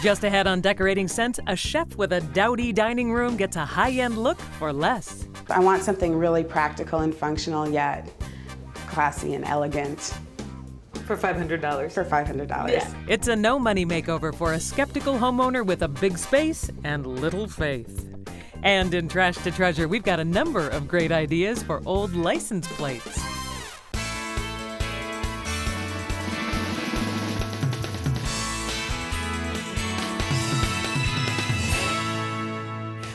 Just ahead on Decorating Cents, a chef with a dowdy dining room gets a high-end look for less. I want something really practical and functional, yet classy and elegant. For $500. For $500. Yeah. It's a no-money makeover for a skeptical homeowner with a big space and little faith. And in Trash to Treasure, we've got a number of great ideas for old license plates.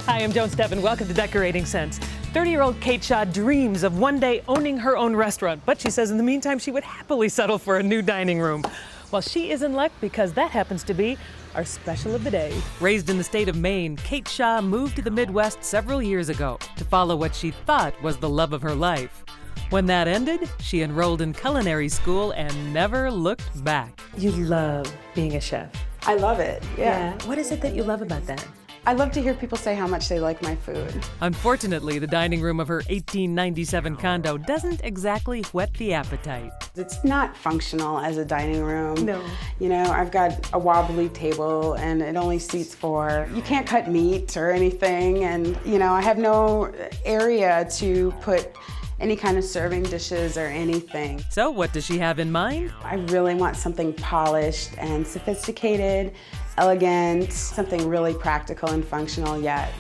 Hi, I'm Joan Steffen. Welcome to Decorating Cents. 30-year-old Kate Shaw dreams of one day owning her own restaurant, but she says in the meantime she would happily settle for a new dining room. Well, she is in luck because that happens to be our special of the day. Raised in the state of Maine, Kate Shaw moved to the Midwest several years ago to follow what she thought was the love of her life. When that ended, she enrolled in culinary school and never looked back. You love being a chef. I love it, yeah. What is it that you love about that? I love to hear people say how much they like my food. Unfortunately, the dining room of her 1897 condo doesn't exactly whet the appetite. It's not functional as a dining room. No. You know, I've got a wobbly table and it only seats four. You can't cut meat or anything, and you know, I have no area to put any kind of serving dishes or anything. So what does she have in mind? I really want something polished and sophisticated, elegant, something really practical and functional, yet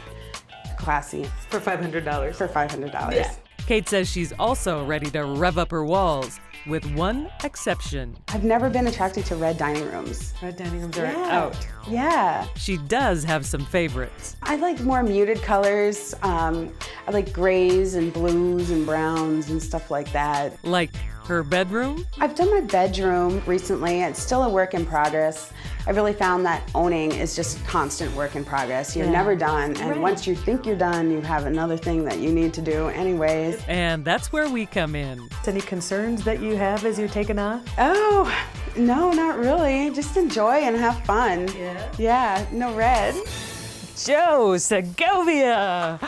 classy. For $500. For $500. Yeah. Kate says she's also ready to rev up her walls, with one exception. I've never been attracted to red dining rooms. Red dining rooms are Yeah. out. Yeah. She does have some favorites. I like more muted colors. I like grays and blues and browns and stuff like that. Like her bedroom? I've done my bedroom recently. It's still a work in progress. I really found that owning is just constant work in progress. You're never done, and once you think you're done, you have another thing that you need to do anyways. And that's where we come in. Any concerns that you have as you're taking off? Oh, no, not really. Just enjoy and have fun. Yeah, no red. Joe Segovia!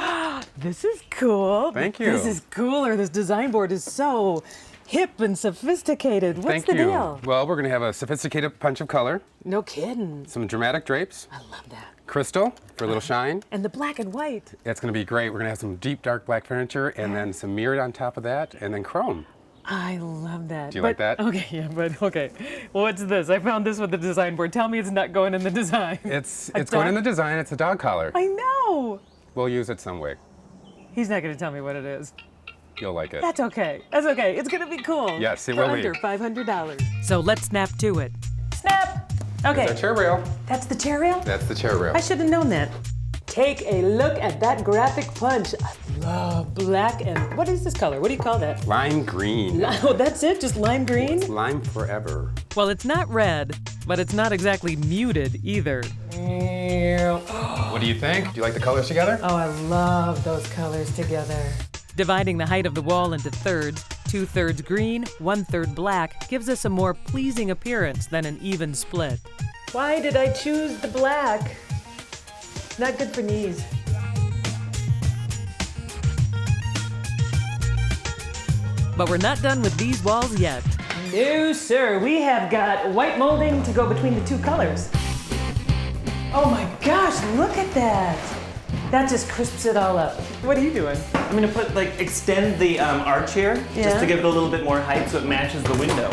This is cool. Thank you. This is cooler. This design board is so hip and sophisticated. What's Thank the you. deal? Well, we're going to have a sophisticated punch of color, No kidding. some dramatic drapes, I love that. crystal for a little shine. And the black and white. That's going to be great. We're going to have some deep, dark black furniture and then some mirrored on top of that and then chrome. I love that. Do you like that? Okay, yeah, but okay. What's this? I found this with the design board. Tell me it's not going in the design. It's A going in dog- the design. It's a dog collar. I know. We'll use it some way. He's not going to tell me what it is. You'll like it. That's okay. That's okay. It's going to be cool. Yes, it For will be. under $500. So let's snap to it. Snap! There's Okay. our chair rail. That's the chair rail? That's the chair rail. I should have known that. Take a look at that graphic punch. I love black and, what is this color? What do you call that? Lime green. Oh, that's it? Just lime green? Lime forever. Well, it's not red, but it's not exactly muted either. What do you think? Do you like the colors together? Oh, I love those colors together. Dividing the height of the wall into thirds, 2/3 green, 1/3 black, gives us a more pleasing appearance than an even split. Why did I choose the black? Not good for knees. But we're not done with these walls yet. No, sir. We have got white molding to go between the two colors. Oh my gosh, look at that. That just crisps it all up. What are you doing? I'm gonna extend the arch here, just Yeah. to give it a little bit more height so it matches the window,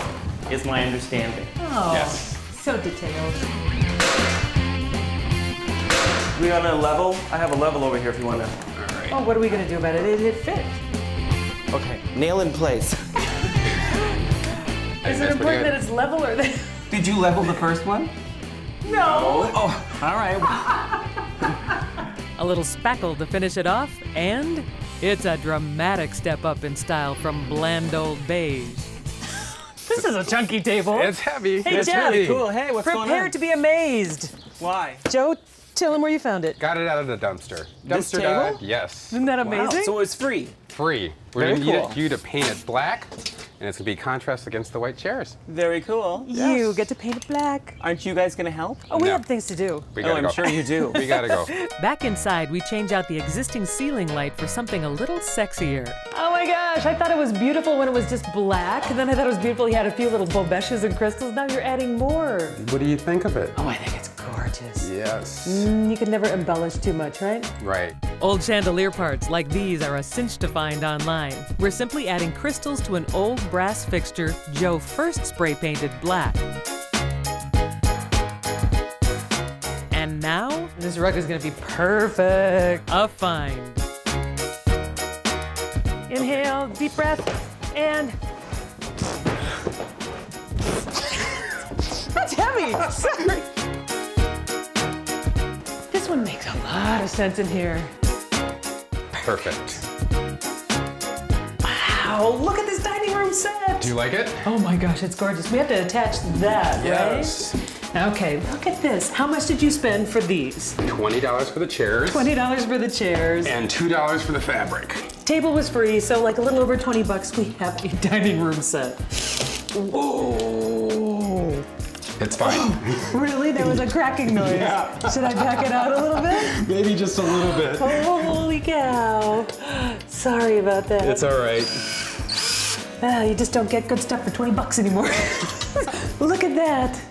is my understanding. Oh, Yes. so detailed. We on a level? I have a level over here if you wanna. All right. Oh, what are we gonna do about it? It fit. Okay, nail in place. Is it That's important pretty that good. it's level or that? Did you level the first one? No. Oh, all right. A little spackle to finish it off, and it's a dramatic step up in style from bland old beige. This is a chunky table. It's heavy. Hey, it's Jeff. heavy. Cool, hey, what's going on? Prepare to be amazed. Why? Joe, tell him where you found it. Got it out of the dumpster. This Dumpster table? dive, yes. Isn't that Wow, amazing? so it's free. Free. We're Very going to cool. need you to paint it black, and it's going to be contrast against the white chairs. Very cool. You Yes. get to paint it black. Aren't you guys gonna help? Oh, we No. have things to do. We Oh, gotta I'm go. sure you do. We gotta go. Back inside, we change out the existing ceiling light for something a little sexier. Oh my gosh, I thought it was beautiful when it was just black. And then I thought it was beautiful you had a few little bobeshes and crystals. Now you're adding more. What do you think of it? Oh, I think it's gorgeous. gorgeous. Yes. You can never embellish too much, right? Right. Old chandelier parts like these are a cinch to find online. We're simply adding crystals to an old brass fixture Joe first spray painted black. And now, this rug is gonna be perfect. A find. Inhale, deep breath, and... That's heavy, sorry. This one makes a lot of sense in here. Perfect. Wow, look at this dining room set. Do you like it? Oh my gosh, it's gorgeous. We have to attach that, Yes. right? Okay, look at this. How much did you spend for these? $20 for the chairs. $20 for the chairs. And $2 for the fabric. Table was free, so like a little over 20 bucks, we have a dining room set. Whoa. It's fine. Really? There was a cracking noise. Yeah. Should I back it out a little bit? Maybe just a little bit. Holy cow. Sorry about that. It's all right. You just don't get good stuff for 20 bucks anymore. Look at that.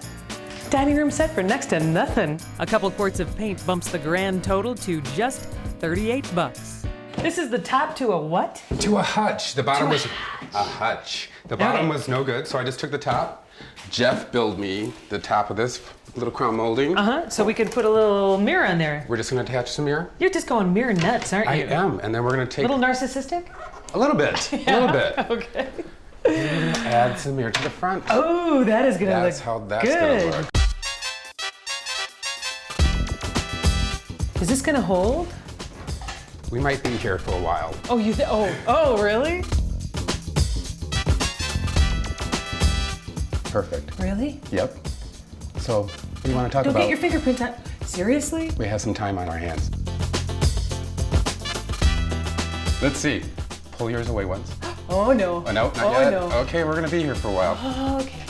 Dining room set for next to nothing. A couple quarts of paint bumps the grand total to just 38 bucks. This is the top to a what? To a hutch. The bottom was a hutch. The bottom Okay. was no good, so I just took the top. Jeff built me the top of this little crown molding. So we could put a little mirror on there. We're just gonna attach the mirror. You're just going mirror nuts, aren't I you? am, and then we're gonna take A little narcissistic? a little bit, a little bit. Okay. We're gonna add some mirror to the front. Oh, that is gonna That's look how that's good. gonna look. Is this gonna hold? We might be here for a while. Oh, oh, really? Perfect. Really? Yep. So, what do you want to talk Don't about? get your fingerprints on. Seriously? We have some time on our hands. Let's see. Pull yours away once. Oh no. Oh, no, not oh, yet. No. Okay, we're gonna be here for a while. Okay.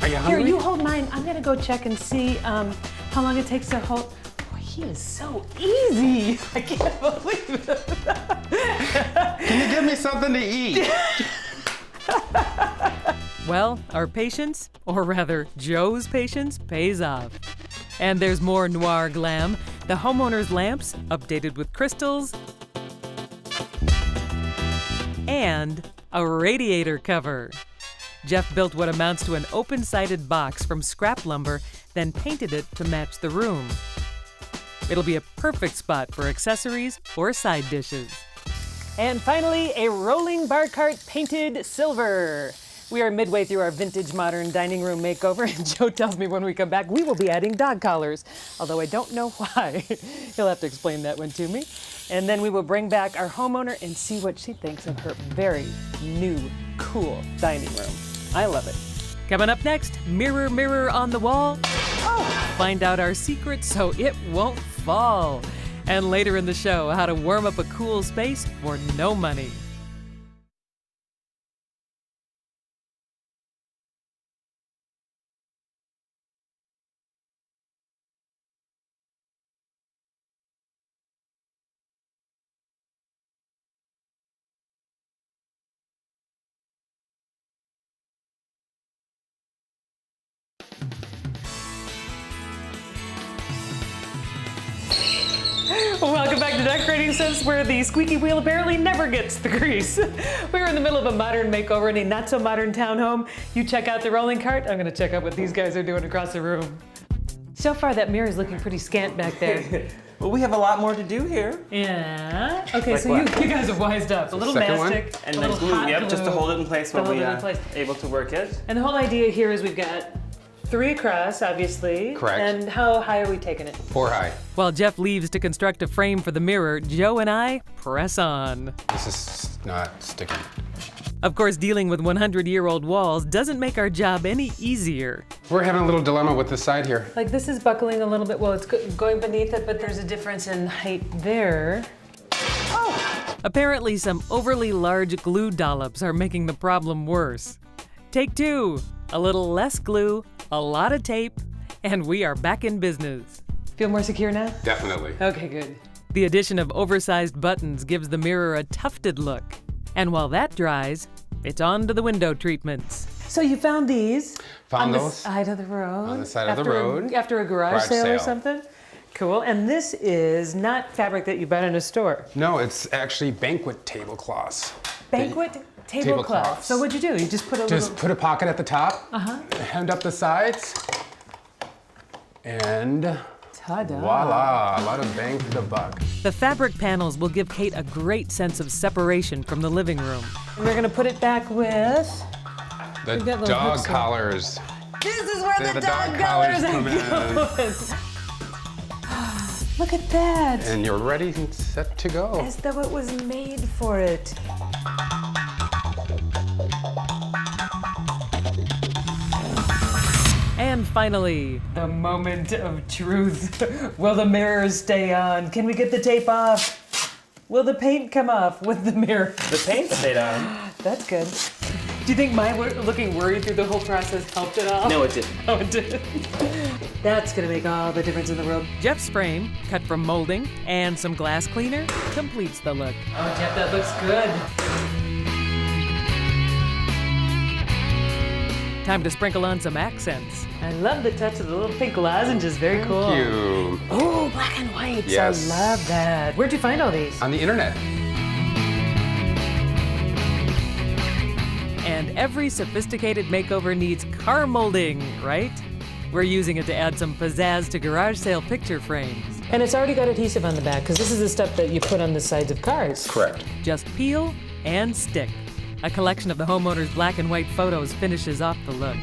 Are you Here, hungry? you hold mine. I'm gonna go check and see how long it takes to hold. Boy, he is so easy. I can't believe it. Can you give me something to eat? Well, our patience, or rather Joe's patience, pays off. And there's more noir glam. The homeowner's lamps, updated with crystals, and a radiator cover. Jeff built what amounts to an open-sided box from scrap lumber, then painted it to match the room. It'll be a perfect spot for accessories or side dishes. And finally, a rolling bar cart painted silver. We are midway through our vintage modern dining room makeover, and Joe tells me when we come back we will be adding dog collars, although I don't know why. He'll have to explain that one to me. And then we will bring back our homeowner and see what she thinks of her very new, cool dining room. I love it. Coming up next, mirror, mirror on the wall. Oh! Find out our secret so it won't fall. And later in the show, how to warm up a cool space for no money. Welcome back to Decorating Cents, where the squeaky wheel apparently never gets the grease. We're in the middle of a modern makeover in a not-so-modern townhome. You check out the rolling cart, I'm gonna check out what these guys are doing across the room. So far, that mirror is looking pretty scant back there. Well, we have a lot more to do here. Yeah. Okay, Like so what? you guys are wised up. A little second one? mastic, And a then little glue, hot yep, just to glue hold it in place to while hold we it in place. able to work it. And the whole idea here is we've got 3 across, obviously. Correct. And how high are we taking it? 4 high. While Jeff leaves to construct a frame for the mirror, Joe and I press on. This is not sticking. Of course, dealing with 100-year-old walls doesn't make our job any easier. We're having a little dilemma with this side here. Like this is buckling a little bit. Well, it's going beneath it, but there's a difference in height there. Oh! Apparently, some overly large glue dollops are making the problem worse. Take 2. A little less glue, a lot of tape, and we are back in business. Feel more secure now? Definitely. Okay, good. The addition of oversized buttons gives the mirror a tufted look. And while that dries, it's on to the window treatments. So you found these Found on the those side of the road. on the side of the after road. after a garage Garage sale or sale. something. Cool. And this is not fabric that you bought in a store. No, it's actually banquet tablecloths. Banquet tablecloth. Tablecloths. So what'd you do? You just put a Just little. put a pocket at the top, hemmed up the sides, and Ta-da. voila, a lot of bang for the buck. The fabric panels will give Kate a great sense of separation from the living room. And we're gonna put it back with. The got little dog hooks on. collars. This is where The dog collars come in. Look at that. And you're ready and set to go. As though it was made for it. And finally, the moment of truth. Will the mirrors stay on? Can we get the tape off? Will the paint come off with the mirror? The paint stayed on. That's good. Do you think my looking worried through the whole process helped at all? No, it didn't. Oh, it did. That's gonna make all the difference in the world. Jeff's frame, cut from molding, and some glass cleaner, completes the look. Oh, Jeff, that looks good. Time to sprinkle on some accents. I love the touch of the little pink lozenges, very cool. Thank you. Oh, black and white. Yes. I love that. Where'd you find all these? On the internet. And every sophisticated makeover needs car molding, right? We're using it to add some pizzazz to garage sale picture frames. And it's already got adhesive on the back, because this is the stuff that you put on the sides of cars. Correct. Just peel and stick. A collection of the homeowner's black and white photos finishes off the look.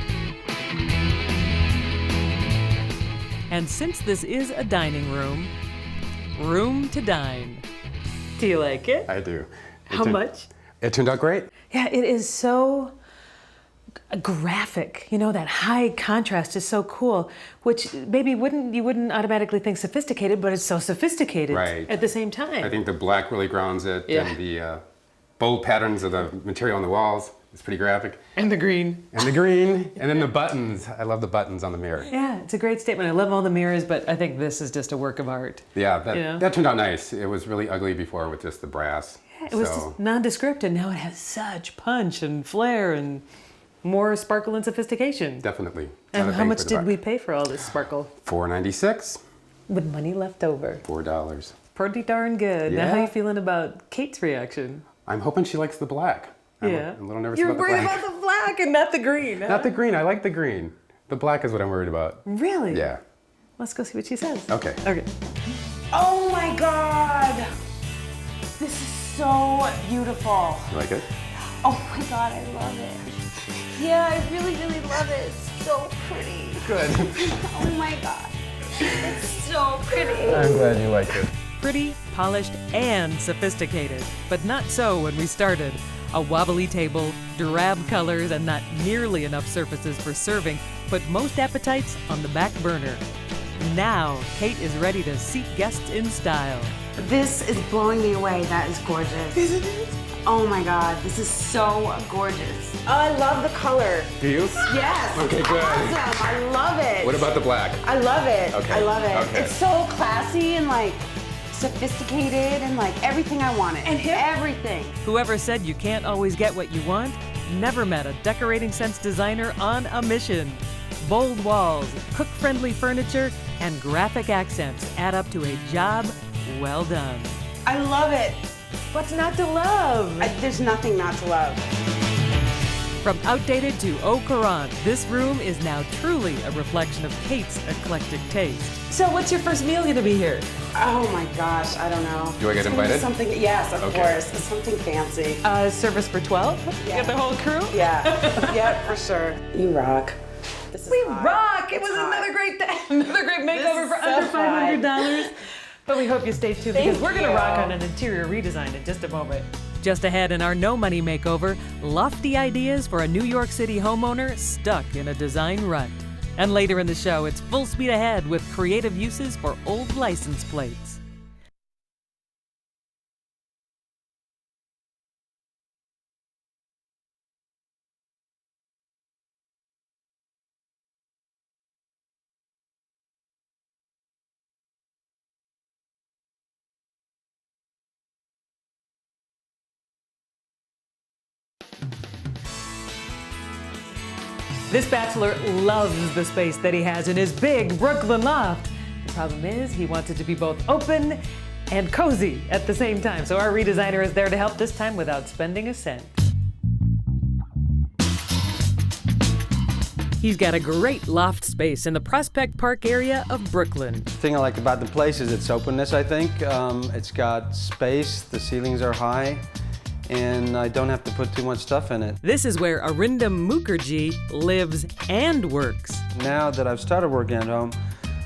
And since this is a dining room, room to dine. Do you like it? I do. How much? It turned out great. Yeah, it is so graphic. You know, that high contrast is so cool, which maybe you wouldn't automatically think sophisticated, but it's so sophisticated Right. at the same time. I think the black really grounds it, Yeah. and the bold patterns of the material on the walls is pretty graphic. And the green. And the green, and then the buttons. I love the buttons on the mirror. Yeah, it's a great statement. I love all the mirrors, but I think this is just a work of art. Yeah, that, Yeah. that turned out nice. It was really ugly before with just the brass. It was just nondescript, and now it has such punch and flair and more sparkle and sophistication. Definitely. And Not a how bang much for the did buck. we pay for all this sparkle? $4.96. With money left over. $4. Pretty darn good. Now, how Yeah. you feeling about Kate's reaction? I'm hoping she likes the black. I'm Yeah. a little nervous You're about the worried black. about the black and not the green, huh? Not the green. I like the green. The black is what I'm worried about. Really? Yeah. Let's go see what she says. Okay. Okay. Oh my God. This is so beautiful. You like it? Oh my God, I love it. Yeah, I really, really love it. It's so pretty. Good. Oh my God. It's so pretty. I'm glad you like it. Pretty, polished, and sophisticated. But not so when we started. A wobbly table, drab colors, and not nearly enough surfaces for serving put most appetites on the back burner. Now, Kate is ready to seat guests in style. This is blowing me away. That is gorgeous. Isn't it? Oh my God, this is so gorgeous. Oh, I love the color. Do you? Yes. Okay, good. Awesome. I love it. What about the black? I love it. Okay, I love it. okay. It's so classy and like sophisticated and like everything I wanted. And everything. Whoever said you can't always get what you want never met a Decorating Sense designer on a mission. Bold walls, cook-friendly furniture, and graphic accents add up to a job well done. I love it. What's not to love? There's nothing not to love. From outdated to au courant, this room is now truly a reflection of Kate's eclectic taste. So what's your first meal gonna be here? Oh my gosh, I don't know. Do I get It's gonna be invited? Something, yes, of Okay. course. It's something fancy. Service for 12? Yeah. Get the whole crew? Yeah, yep, for sure. You rock. This is We hot. rock! It It's was hot. another great day, another great makeover is for so under $500. But we hope you stay tuned because Thank we're gonna you. rock on an interior redesign in just a moment. Just ahead in our no money makeover, lofty ideas for a New York City homeowner stuck in a design rut. And later in the show, it's full speed ahead with creative uses for old license plates. This bachelor loves the space that he has in his big Brooklyn loft. The problem is he wants it to be both open and cozy at the same time. So our redesigner is there to help, this time without spending a cent. He's got a great loft space in the Prospect Park area of Brooklyn. The thing I like about the place is its openness, I think. It's got space, the ceilings are high, and I don't have to put too much stuff in it. This is where Arindam Mukherjee lives and works. Now that I've started working at home,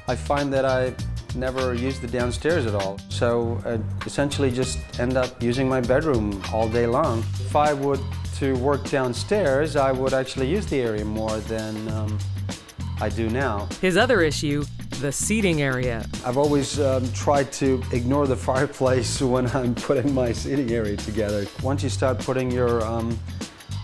I find that I never use the downstairs at all. So I essentially just end up using my bedroom all day long. If I would to work downstairs, I would actually use the area more than I do now. His other issue, the seating area. I've always tried to ignore the fireplace when I'm putting my seating area together. Once you start putting your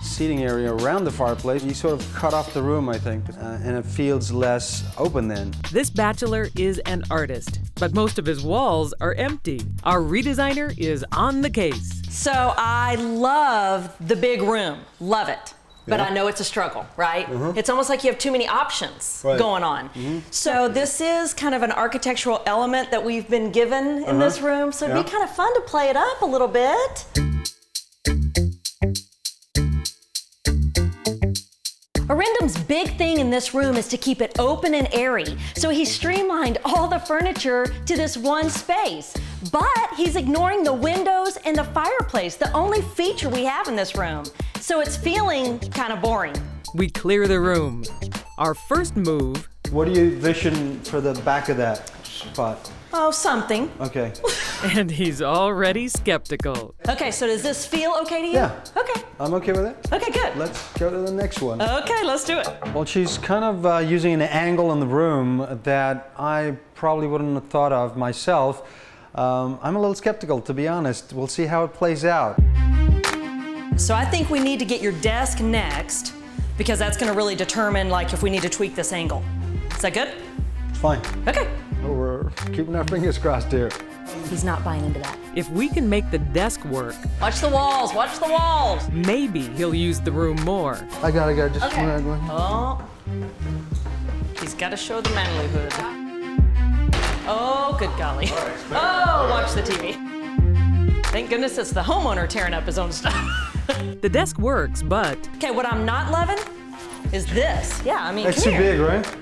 seating area around the fireplace, you sort of cut off the room, I think, and it feels less open then. This bachelor is an artist, but most of his walls are empty. Our redesigner is on the case. So I love the big room, love it. But I know it's a struggle, right? It's almost like you have too many options going on. So this is kind of an architectural element that we've been given in this room. So it'd be kind of fun to play it up a little bit. Arindam's big thing in this room is to keep it open and airy. So he streamlined all the furniture to this one space. But he's ignoring the windows and the fireplace, the only feature we have in this room. So it's feeling kind of boring. We clear the room. Our first move. What do you envision for the back of that spot? Oh, something. Okay. And he's already skeptical. Okay, so does this feel okay to you? Yeah. Okay. I'm okay with it. Okay, good. Let's go to the next one. Okay, let's do it. Well, she's kind of using an angle in the room that I probably wouldn't have thought of myself. I'm a little skeptical, to be honest. We'll see how it plays out. So I think we need to get your desk next, because that's going to really determine like if we need to tweak this angle. Is that good? It's fine. Okay. Oh, we're keeping our fingers crossed here. He's not buying into that. If we can make the desk work, Watch the walls, watch the walls. maybe he'll use the room more. I gotta go. Just Okay. go ahead. Oh, he's got to show the manlyhood. Oh, good golly. Oh, watch the TV. Thank goodness it's the homeowner tearing up his own stuff. The desk works, but Okay, what I'm not loving is this. Yeah, I mean, That's come too here. big, right?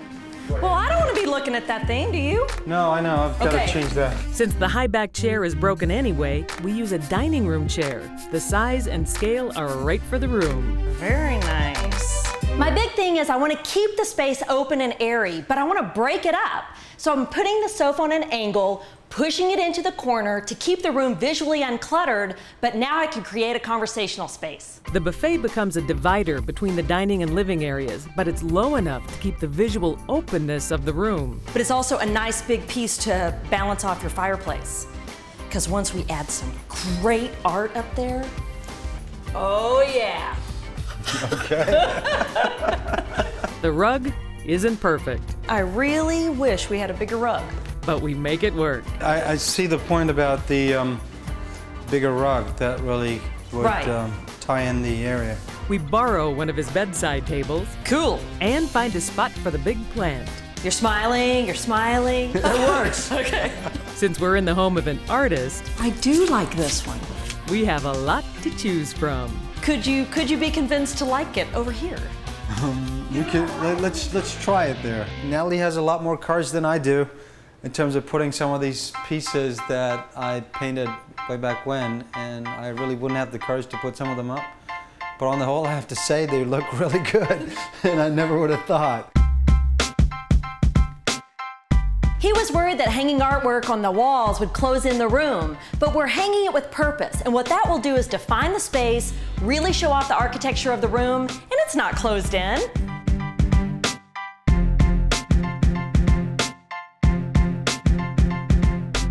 Well, I don't want to be looking at that thing, do you? No, I know. I've got to Okay. change that. since the high back chair is broken anyway, we use a dining room chair. The size and scale are right for the room. Very nice. My big thing is I want to keep the space open and airy, but I want to break it up. So I'm putting the sofa on an angle, pushing it into the corner to keep the room visually uncluttered, but now I can create a conversational space. The buffet becomes a divider between the dining and living areas, but it's low enough to keep the visual openness of the room. But it's also a nice big piece to balance off your fireplace. Because once we add some great art up there, oh yeah. The rug isn't perfect, I really wish we had a bigger rug. but we make it work. I see the point about the bigger rug. That really would Right. tie in the area. We borrow one of his bedside tables Cool. and find a spot for the big plant. You're smiling, you're smiling. It works. Okay. Since we're in the home of an artist, I do like this one. we have a lot to choose from. Could you be convinced to like it over here? Let's try it there. Natalie has a lot more cards than I do in terms of putting some of these pieces that I painted way back when, and I really wouldn't have the courage to put some of them up. But on the whole, I have to say they look really good, and I never would have thought. He was worried that hanging artwork on the walls would close in the room, but we're hanging it with purpose. And what that will do is define the space, really show off the architecture of the room, and it's not closed in.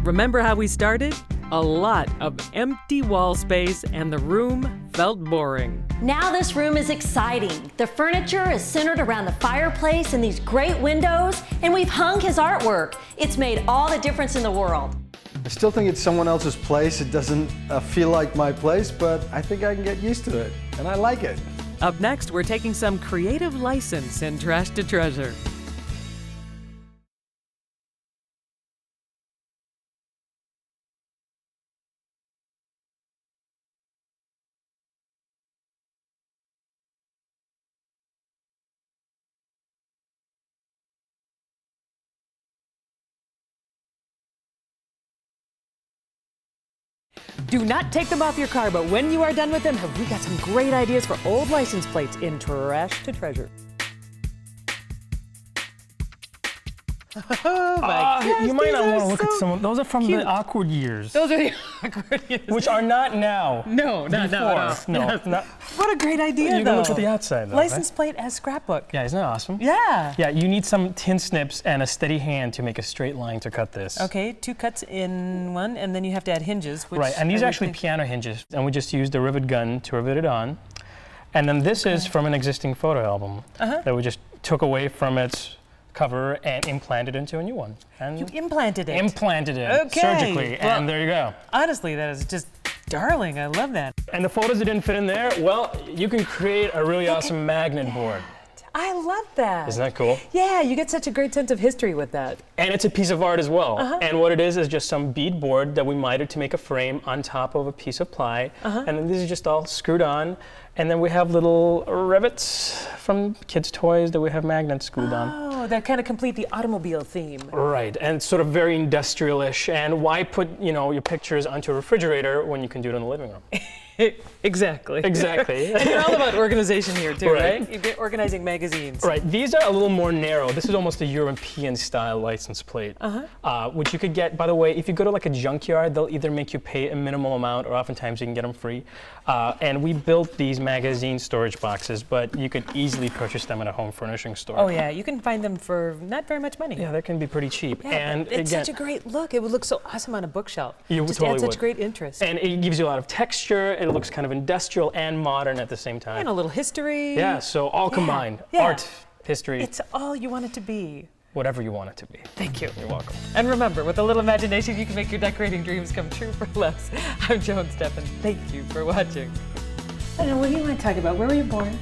Remember how we started? A lot of empty wall space and the room felt boring. Now this room is exciting. The furniture is centered around the fireplace and these great windows, and we've hung his artwork. It's made all the difference in the world. I still think it's someone else's place. It doesn't feel like my place, but I think I can get used to it, and I like it. Up next, we're taking some creative license in Trash to Treasure. Do not take them off your car, but when you are done with them, have we got some great ideas for old license plates in Trash to Treasure. Oh my goodness, You might not these want to are look so at some of those. Are from cute. the awkward years, Those are the awkward years. which are not now. No, not now. No, Yes. not. What a great idea, You though. can look at the outside, though. License Right? plate as scrapbook. Yeah, isn't that awesome? Yeah. Yeah, you need some tin snips and a steady hand to make a straight line to cut this. Okay, 2 cuts in one, and then you have to add hinges. Which Right, and these I are would actually think- piano hinges, and we just used the rivet gun to rivet it on. And then this is from an existing photo album that we just took away from its cover and implanted into a new one. And You implanted it. implanted it Okay, surgically, well- and there you go. Honestly, that is just darling. I love that. And the photos that didn't fit in there, well, you can create a really awesome magnet board. I love that. Isn't that cool? Yeah, you get such a great sense of history with that. And it's a piece of art as well. And what it is just some bead board that we mitered to make a frame on top of a piece of ply. And then these are just all screwed on. And then we have little rivets from kids' toys that we have magnets glued on. Oh, that kind of complete the automobile theme. Right, and sort of very industrial-ish. And why put, your pictures onto a refrigerator when you can do it in the living room? Exactly. Exactly. And you're all about organization here, too, Right. right? You're organizing magazines. Right, these are a little more narrow. This is almost a European-style license plate, which you could get, by the way, if you go to like a junkyard, they'll either make you pay a minimal amount or oftentimes you can get them free. And we built these magazine storage boxes, but you could easily purchase them at a home furnishing store. Oh, yeah, you can find them for not very much money. Yeah, that can be pretty cheap. Yeah, and but it's again, such a great look. It would look so awesome on a bookshelf. You Just totally adds such would. great interest. and it gives you a lot of texture, it looks kind of industrial and modern at the same time. And a little history. Yeah, so all combined. yeah. Art, history, It's all you want it to be. whatever you want it to be. Thank you. You're welcome. And remember, with a little imagination, you can make your decorating dreams come true for less. I'm Joan Steffen. Thank you for watching. I don't know, what do you want to talk about? Where were you born?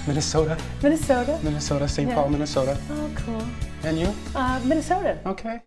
Minnesota, Minnesota? St. Yeah. Paul, Minnesota. Oh, cool. And you? Minnesota. Okay.